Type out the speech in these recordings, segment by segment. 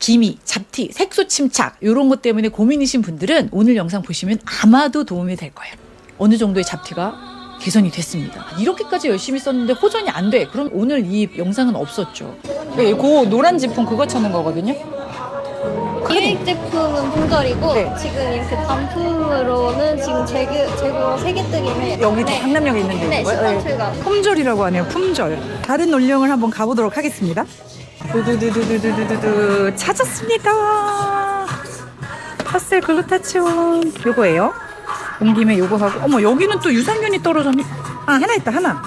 기미, 잡티, 색소 침착 이런 것 때문에 고민이신 분들은 오늘 영상 보시면 아마도 도움이 될 거예요. 어느 정도의 잡티가 개선이 됐습니다. 이렇게까지 열심히 썼는데 호전이 안 돼. 그럼 오늘 이 영상은 없었죠. 네, 그 노란 제품 그거 찾는 거거든요. 기획 제품은 품절이고 네. 지금 이렇게 단품으로는 지금 재고 3개 뜨기는 여기 강남역에 있는데 네, 이거요? 10만 출가. 품절이라고 하네요. 품절. 다른 논령을 한번 가보도록 하겠습니다. 두두두두두두두두 찾았습니다. 파셀 글루타치온 요거예요. 온 김에 요거 하고 어머 여기는 또 유산균이 떨어졌네. 아 하나 있다 하나.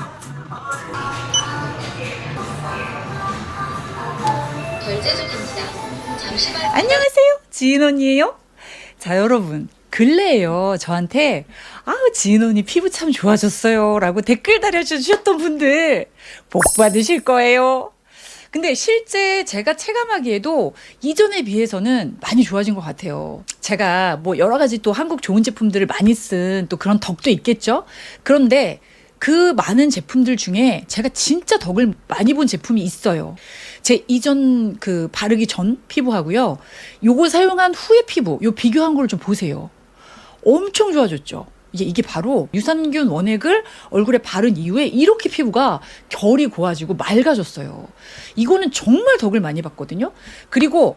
결제 중입니다. 잠시만. 안녕하세요. 지인 언니예요. 자 여러분 근래에요 저한테 지인 언니 피부 참 좋아졌어요 라고 댓글 달아주셨던 분들 복 받으실 거예요. 근데 실제 제가 체감하기에도 이전에 비해서는 많이 좋아진 것 같아요. 제가 뭐 여러 가지 또 한국 좋은 제품들을 많이 쓴 또 그런 덕도 있겠죠. 그런데 그 많은 제품들 중에 제가 진짜 덕을 많이 본 제품이 있어요. 제 이전 그 바르기 전 피부하고요. 요거 사용한 후의 피부, 요 비교한 걸 좀 보세요. 엄청 좋아졌죠. 이게 바로 유산균 원액을 얼굴에 바른 이후에 이렇게 피부가 결이 고와지고 맑아졌어요. 이거는 정말 덕을 많이 봤거든요. 그리고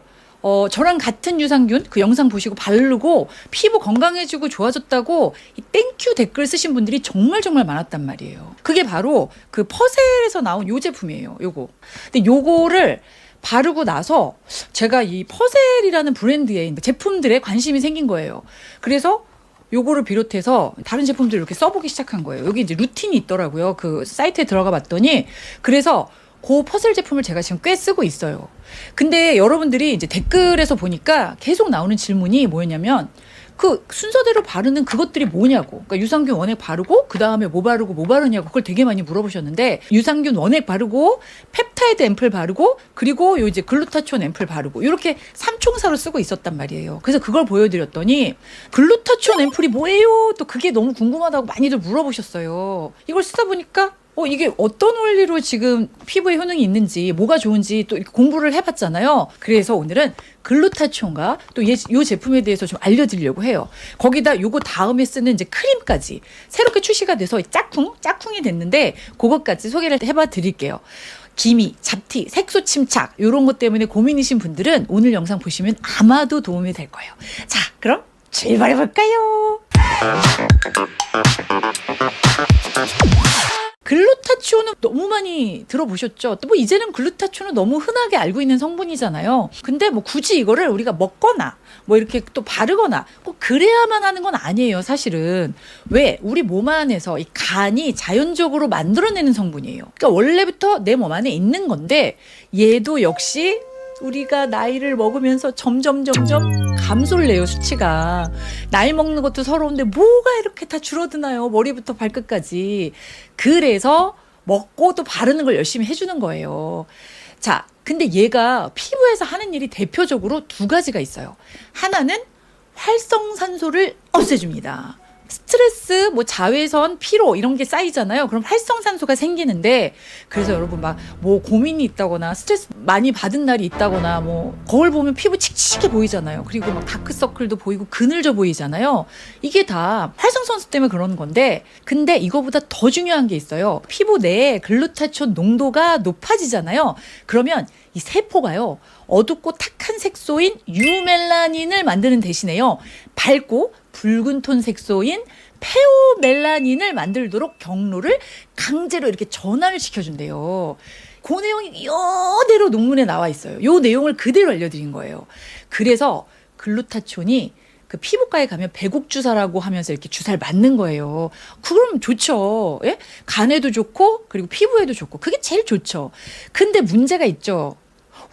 저랑 같은 유산균 그 영상 보시고 바르고 피부 건강해지고 좋아졌다고 이 땡큐 댓글 쓰신 분들이 정말 많았단 말이에요. 그게 바로 그 퍼셀에서 나온 요 제품이에요. 요거. 근데 요거를 바르고 나서 제가 이 퍼셀이라는 브랜드의 제품들에 관심이 생긴 거예요. 그래서 요거를 비롯해서 다른 제품들을 이렇게 써보기 시작한 거예요. 여기 이제 루틴이 있더라고요. 그 사이트에 들어가 봤더니 그래서 그 퍼셀 제품을 제가 지금 꽤 쓰고 있어요. 근데 여러분들이 이제 댓글에서 보니까 계속 나오는 질문이 뭐였냐면 그 순서대로 바르는 그것들이 뭐냐고. 그러니까 유산균 원액 바르고 그 다음에 뭐 바르냐고 그걸 되게 많이 물어보셨는데 유산균 원액 바르고 펩타이드 앰플 바르고 그리고 요 이제 글루타치온 앰플 바르고 이렇게 3총사로 쓰고 있었단 말이에요. 그래서 그걸 보여드렸더니 글루타치온 앰플이 뭐예요? 또 그게 너무 궁금하다고 많이들 물어보셨어요. 이걸 쓰다 보니까 이게 어떤 원리로 지금 피부에 효능이 있는지 뭐가 좋은지 또 이렇게 공부를 해봤잖아요. 그래서 오늘은 글루타치온과 또 이 제품에 대해서 좀 알려드리려고 해요. 거기다 요거 다음에 쓰는 이제 크림까지 새롭게 출시가 돼서 짝꿍이 됐는데 그것까지 소개를 해봐 드릴게요. 기미, 잡티, 색소 침착 이런 것 때문에 고민이신 분들은 오늘 영상 보시면 아마도 도움이 될 거예요. 자, 그럼 출발해 볼까요? 글루타치온은 너무 많이 들어보셨죠? 또 뭐 이제는 글루타치온은 너무 흔하게 알고 있는 성분이잖아요. 근데 뭐 굳이 이거를 우리가 먹거나 뭐 이렇게 또 바르거나 꼭 그래야만 하는 건 아니에요, 사실은. 왜? 우리 몸 안에서 이 간이 자연적으로 만들어내는 성분이에요. 그러니까 원래부터 내 몸 안에 있는 건데 얘도 역시 우리가 나이를 먹으면서 점점 감소를 해요, 수치가. 나이 먹는 것도 서러운데 뭐가 이렇게 다 줄어드나요? 머리부터 발끝까지. 그래서 먹고 또 바르는 걸 열심히 해주는 거예요. 자, 근데 얘가 피부에서 하는 일이 대표적으로 두 가지가 있어요. 하나는 활성산소를 없애줍니다. 스트레스, 뭐 자외선, 피로 이런 게 쌓이잖아요. 그럼 활성산소가 생기는데 그래서 여러분 막 뭐 고민이 있다거나 스트레스 많이 받은 날이 있다거나 뭐 거울 보면 피부 칙칙해 보이잖아요. 그리고 막 다크서클도 보이고 그늘져 보이잖아요. 이게 다 활성산소 때문에 그러는 건데 근데 이거보다 더 중요한 게 있어요. 피부 내에 글루타치온 농도가 높아지잖아요. 그러면 이 세포가요. 어둡고 탁한 색소인 유멜라닌을 만드는 대신에요. 밝고 붉은 톤 색소인 페오멜라닌을 만들도록 경로를 강제로 이렇게 전환을 시켜준대요. 그 내용이 이대로 논문에 나와 있어요. 이 내용을 그대로 알려드린 거예요. 그래서 글루타치온이 그 피부과에 가면 배국주사라고 하면서 이렇게 주사를 맞는 거예요. 그럼 좋죠. 예? 간에도 좋고 그리고 피부에도 좋고 그게 제일 좋죠. 근데 문제가 있죠.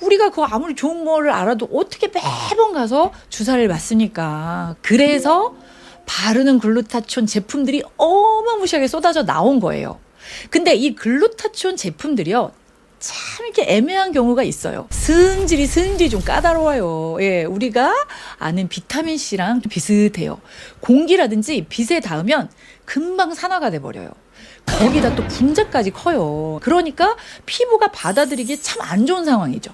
우리가 그거 아무리 좋은 거를 알아도 어떻게 매번 가서 주사를 맞습니까? 그래서 바르는 글루타치온 제품들이 어마무시하게 쏟아져 나온 거예요. 근데 이 글루타치온 제품들이요. 참 이렇게 애매한 경우가 있어요. 성질이 좀 까다로워요. 예, 우리가 아는 비타민C랑 좀 비슷해요. 공기라든지 빛에 닿으면 금방 산화가 돼버려요. 거기다 또 분자까지 커요. 그러니까 피부가 받아들이기 참 안 좋은 상황이죠.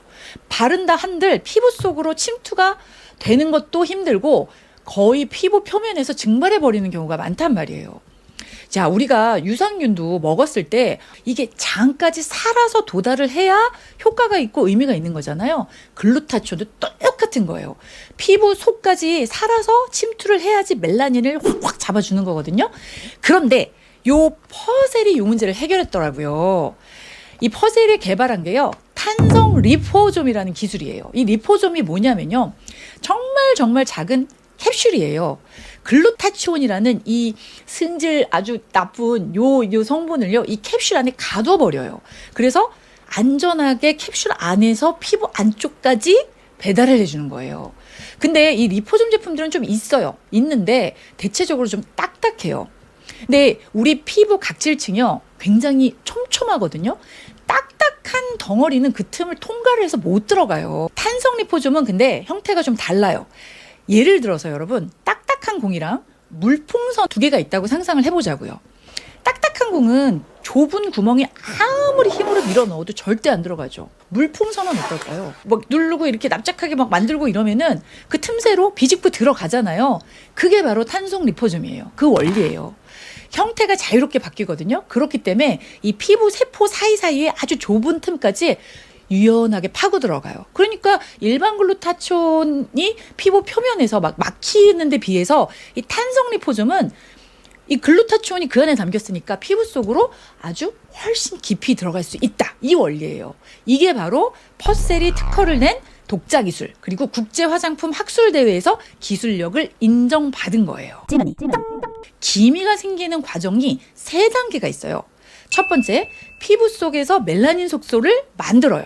바른다 한들 피부 속으로 침투가 되는 것도 힘들고 거의 피부 표면에서 증발해 버리는 경우가 많단 말이에요. 자, 우리가 유산균도 먹었을 때 이게 장까지 살아서 도달을 해야 효과가 있고 의미가 있는 거잖아요. 글루타치온도 똑같은 거예요. 피부 속까지 살아서 침투를 해야지 멜라닌을 확확 잡아주는 거거든요. 그런데 요 퍼셀이 요 문제를 해결했더라고요. 이 퍼셀이 개발한 게요, 탄성 리포좀이라는 기술이에요. 이 리포좀이 뭐냐면요, 정말 작은 캡슐이에요. 글루타치온이라는 이 승질 아주 나쁜 요 성분을요, 이 캡슐 안에 가둬버려요. 그래서 안전하게 캡슐 안에서 피부 안쪽까지 배달을 해주는 거예요. 근데 이 리포좀 제품들은 좀 있는데 대체적으로 좀 딱딱해요. 근데 우리 피부 각질층이요, 굉장히 촘촘하거든요. 딱딱한 덩어리는 그 틈을 통과를 해서 못 들어가요. 탄성 리포좀은 근데 형태가 좀 달라요. 예를 들어서 여러분, 딱딱한 공이랑 물풍선 두 개가 있다고 상상을 해보자고요. 딱딱한 공은 좁은 구멍에 아무리 힘으로 밀어 넣어도 절대 안 들어가죠. 물풍선은 어떨까요? 막 누르고 이렇게 납작하게 막 만들고 이러면은 그 틈새로 비집고 들어가잖아요. 그게 바로 탄성 리포좀이에요. 그 원리예요. 형태가 자유롭게 바뀌거든요. 그렇기 때문에 이 피부 세포 사이사이에 아주 좁은 틈까지 유연하게 파고 들어가요. 그러니까 일반 글루타치온이 피부 표면에서 막 막히는 데 비해서 이 탄성 리포좀은 이 글루타치온이 그 안에 담겼으니까 피부 속으로 아주 훨씬 깊이 들어갈 수 있다. 이 원리예요. 이게 바로 퍼셀이 특허를 낸 독자 기술, 그리고 국제 화장품 학술 대회에서 기술력을 인정받은 거예요. 기미가 생기는 과정이 3단계가 있어요. 첫 번째, 피부 속에서 멜라닌 속소를 만들어요.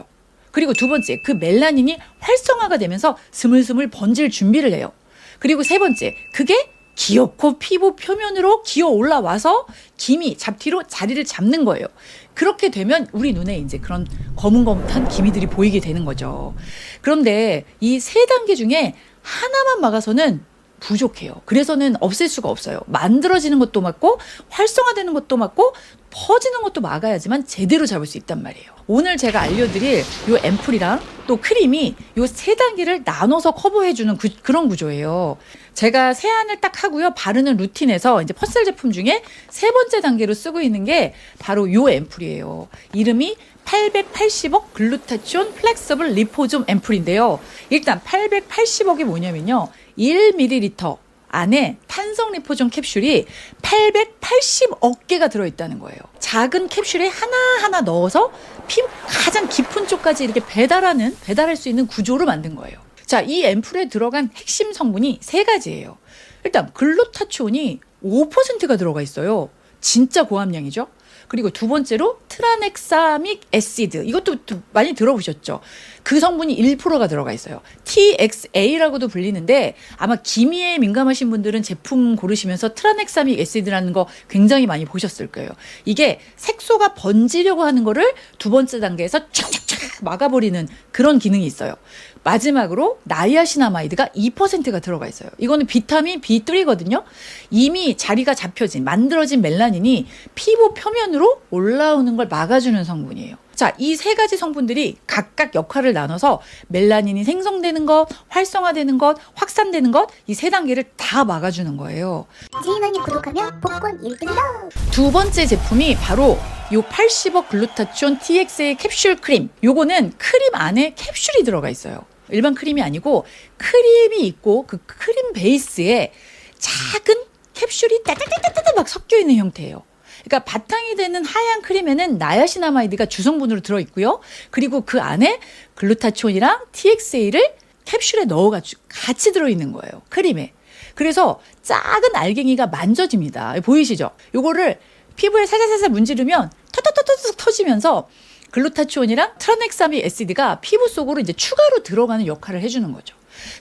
그리고 두 번째, 그 멜라닌이 활성화가 되면서 스물스물 번질 준비를 해요. 그리고 세 번째, 그게 기어코 피부 표면으로 기어 올라와서 기미, 잡티로 자리를 잡는 거예요. 그렇게 되면 우리 눈에 이제 그런 거뭇거뭇한 기미들이 보이게 되는 거죠. 그런데 이 3단계 중에 하나만 막아서는 부족해요. 그래서는 없앨 수가 없어요. 만들어지는 것도 막고 활성화되는 것도 막고 퍼지는 것도 막아야지만 제대로 잡을 수 있단 말이에요. 오늘 제가 알려드릴 요 앰플이랑 또 크림이 요 3단계를 나눠서 커버해주는 그런 구조예요. 제가 세안을 딱 하고요, 바르는 루틴에서 이제 퍼셀 제품 중에 3번째 단계로 쓰고 있는 게 바로 요 앰플이에요. 이름이 880억 글루타치온 플렉서블 리포좀 앰플인데요. 일단 880억이 뭐냐면요, 1ml 안에 탄성 리포좀 캡슐이 880억 개가 들어있다는 거예요. 작은 캡슐에 하나하나 넣어서 피부 가장 깊은 쪽까지 이렇게 배달할 수 있는 구조로 만든 거예요. 자, 이 앰플에 들어간 핵심 성분이 3가지예요. 일단 글루타치온이 5%가 들어가 있어요. 진짜 고함량이죠. 그리고 두 번째로 트라넥사믹 애시드, 이것도 많이 들어보셨죠? 그 성분이 1%가 들어가 있어요. TXA라고도 불리는데 아마 기미에 민감하신 분들은 제품 고르시면서 트라넥사믹 애시드라는 거 굉장히 많이 보셨을 거예요. 이게 색소가 번지려고 하는 거를 두 번째 단계에서 촥촥촥 막아버리는 그런 기능이 있어요. 마지막으로 나이아신아마이드가 2%가 들어가 있어요. 이거는 비타민 B3거든요. 이미 자리가 잡혀진, 만들어진 멜라닌이 피부 표면으로 올라오는 걸 막아주는 성분이에요. 자, 이 3가지 성분들이 각각 역할을 나눠서 멜라닌이 생성되는 것, 활성화되는 것, 확산되는 것, 이 3단계를 다 막아주는 거예요. 지인언니 구독하면 복권 1등이다. 두 번째 제품이 바로 요 80억 글루타치온 TXA 캡슐 크림. 요거는 크림 안에 캡슐이 들어가 있어요. 일반 크림이 아니고 크림이 있고 그 크림 베이스에 작은 캡슐이 따따따따따 막 섞여 있는 형태예요. 그러니까 바탕이 되는 하얀 크림에는 나야시나마이드가 주성분으로 들어있고요. 그리고 그 안에 글루타치온이랑 TXA를 캡슐에 넣어가지고 같이 들어있는 거예요. 크림에. 그래서 작은 알갱이가 만져집니다. 보이시죠? 요거를 피부에 살살살살 문지르면 터터터터터 터지면서 글루타치온이랑 트라넥사믹 애시드가 피부 속으로 이제 추가로 들어가는 역할을 해주는 거죠.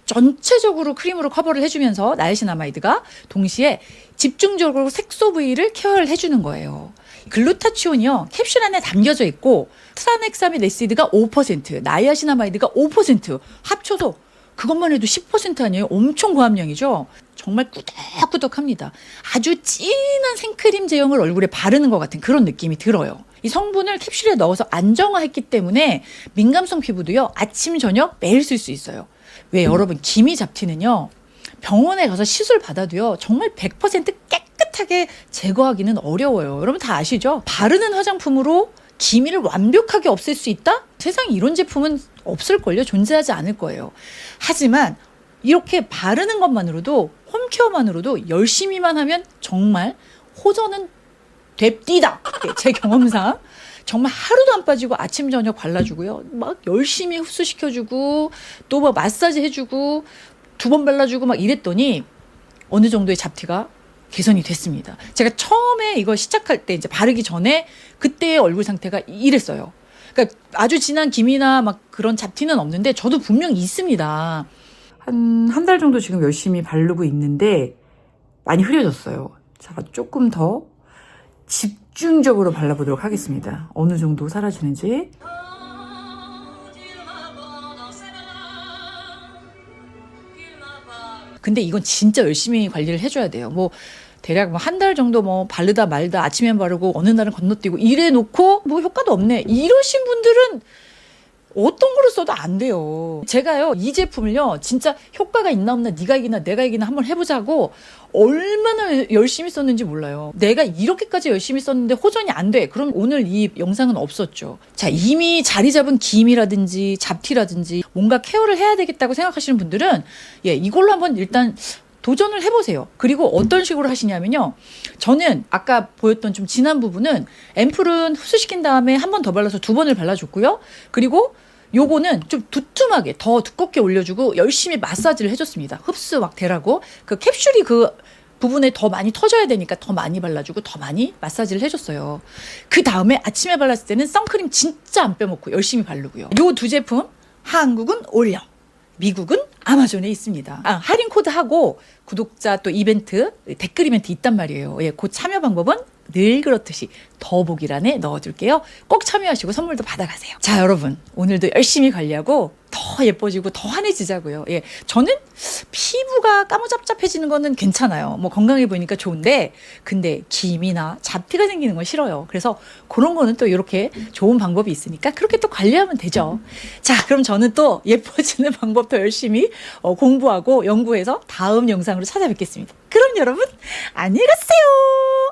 전체적으로 크림으로 커버를 해주면서 나이아신아마이드가 동시에 집중적으로 색소 부위를 케어를 해주는 거예요. 글루타치온이요, 캡슐 안에 담겨져 있고 트라넥사믹 애시드가 5%, 나이아신아마이드가 5% 합쳐서 그것만 해도 10% 아니에요? 엄청 고함량이죠? 정말 꾸덕꾸덕합니다. 아주 진한 생크림 제형을 얼굴에 바르는 것 같은 그런 느낌이 들어요. 이 성분을 캡슐에 넣어서 안정화했기 때문에 민감성 피부도요, 아침 저녁 매일 쓸 수 있어요. 왜 여러분, 기미 잡티는요, 병원에 가서 시술 받아도요, 정말 100% 깨끗하게 제거하기는 어려워요. 여러분 다 아시죠? 바르는 화장품으로 기미를 완벽하게 없앨 수 있다? 세상에 이런 제품은 없을걸요? 존재하지 않을 거예요. 하지만 이렇게 바르는 것만으로도, 홈케어만으로도 열심히만 하면 정말 호전은 됩디다. 제 경험상 정말 하루도 안 빠지고 아침 저녁 발라주고요, 막 열심히 흡수시켜주고 또 막 마사지 해주고 2번 발라주고 막 이랬더니 어느 정도의 잡티가 개선이 됐습니다. 제가 처음에 이거 시작할 때, 이제 바르기 전에 그때의 얼굴 상태가 이랬어요. 그러니까 아주 진한 기미나 막 그런 잡티는 없는데 저도 분명 있습니다. 한 달 정도 지금 열심히 바르고 있는데 많이 흐려졌어요. 자, 조금 더 집중적으로 발라보도록 하겠습니다. 어느 정도 사라지는지. 근데 이건 진짜 열심히 관리를 해줘야 돼요. 뭐 대략 뭐 한 달 정도 뭐 바르다 말다 아침엔 바르고 어느 날은 건너뛰고 이래 놓고 뭐 효과도 없네, 이러신 분들은 어떤 거를 써도 안 돼요. 제가요, 이 제품을요, 진짜 효과가 있나 없나, 네가 이기나 내가 이기나 한번 해보자고 얼마나 열심히 썼는지 몰라요. 내가 이렇게까지 열심히 썼는데 호전이 안 돼, 그럼 오늘 이 영상은 없었죠. 자, 이미 자리 잡은 기미라든지 잡티라든지 뭔가 케어를 해야 되겠다고 생각하시는 분들은 이걸로 한번 일단 도전을 해보세요. 그리고 어떤 식으로 하시냐면요, 저는 아까 보였던 좀 진한 부분은 앰플은 흡수시킨 다음에 한 번 더 발라서 2번을 발라줬고요. 그리고 요거는 좀 두툼하게 더 두껍게 올려주고 열심히 마사지를 해줬습니다. 흡수 막 되라고. 그 캡슐이 그 부분에 더 많이 터져야 되니까 더 많이 발라주고 더 많이 마사지를 해줬어요. 그 다음에 아침에 발랐을 때는 선크림 진짜 안 빼먹고 열심히 바르고요. 요 2 제품, 한국은 올영, 미국은 아마존에 있습니다. 할인 코드하고 구독자 또 이벤트, 댓글 이벤트 있단 말이에요. 그 참여 방법은 늘 그렇듯이 더보기란에 넣어둘게요. 꼭 참여하시고 선물도 받아가세요. 자, 여러분, 오늘도 열심히 관리하고 더 예뻐지고 더 환해지자고요. 저는 피부가 까무잡잡해지는 거는 괜찮아요. 뭐 건강해 보이니까 좋은데, 근데 기미나 잡티가 생기는 건 싫어요. 그래서 그런 거는 또 이렇게 좋은 방법이 있으니까 그렇게 또 관리하면 되죠. 자, 그럼 저는 또 예뻐지는 방법 더 열심히 공부하고 연구해서 다음 영상으로 찾아뵙겠습니다. 그럼 여러분, 안녕히 가세요.